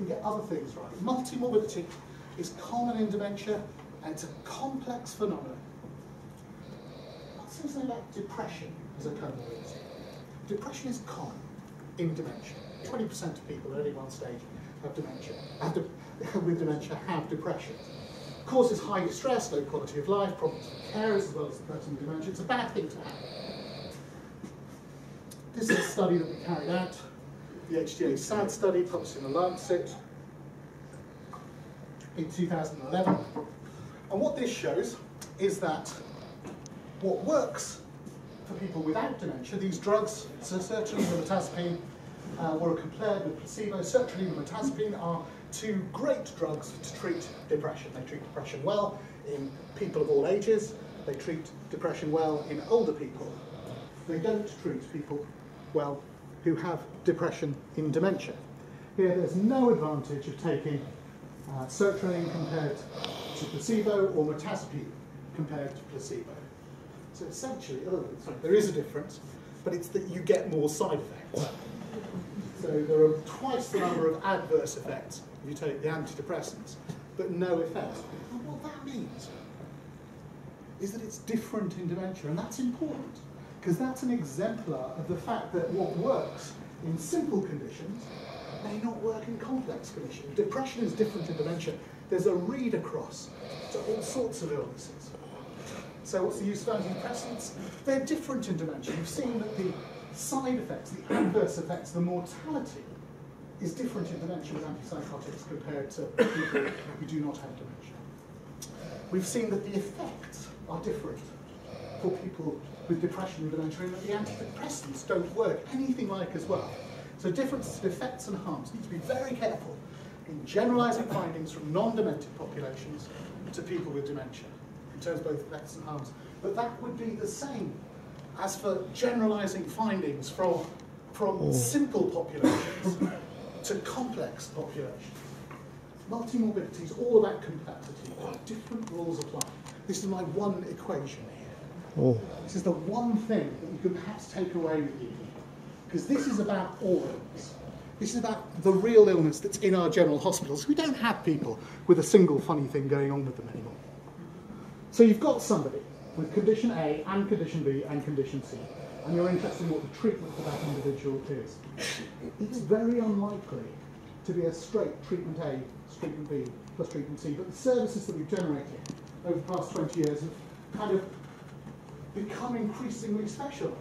can get other things right. Multimorbidity is common in dementia, and it's a complex phenomenon. Let's say something about depression as a comorbidity. Depression is common in dementia. 20% of people at any one stage have dementia, with dementia have depression. Causes high distress, low quality of life, problems for carers as well as the person with dementia. It's a bad thing to have. This is a study that we carried out, the HTA SAD study, published in The Lancet in 2011. And what this shows is that what works for people without dementia, these drugs, so sertraline and mirtazapine, were compared with placebo. Sertraline and mirtazapine are two great drugs to treat depression. They treat depression well in people of all ages. They treat depression well in older people. They don't treat people well who have depression in dementia. Here there's no advantage of taking sertraline compared to placebo or mirtazapine compared to placebo. So essentially, there is a difference, but it's that you get more side effects. So there are twice the number of adverse effects if you take the antidepressants, but no effects. And what that means is that it's different in dementia, and that's important, because that's an exemplar of the fact that what works in simple conditions may not work in complex conditions. Depression is different in dementia. There's a read across to all sorts of illnesses. So what's the use of antidepressants? They're different in dementia. You've seen that the side effects, the adverse effects, the mortality is different in dementia with antipsychotics compared to people who do not have dementia. We've seen that the effects are different for people with depression and dementia, and that the antidepressants don't work anything like as well. So differences in effects and harms need to be very careful in generalising findings from non-demented populations to people with dementia, in terms of both effects and harms. But that would be the same as for generalising findings from simple populations to complex populations. Multimorbidity is all about complexity. Different rules apply. This is my one equation here. This is the one thing that you can perhaps take away with you, because this is about all illness. This is about the real illness that's in our general hospitals. We don't have people with a single funny thing going on with them anymore. So you've got somebody with condition A and condition B and condition C, and you're interested in what the treatment for that individual is. It's very unlikely to be a straight treatment A, treatment B, plus treatment C, but the services that we've generated over the past 20 years have kind of become increasingly specialised.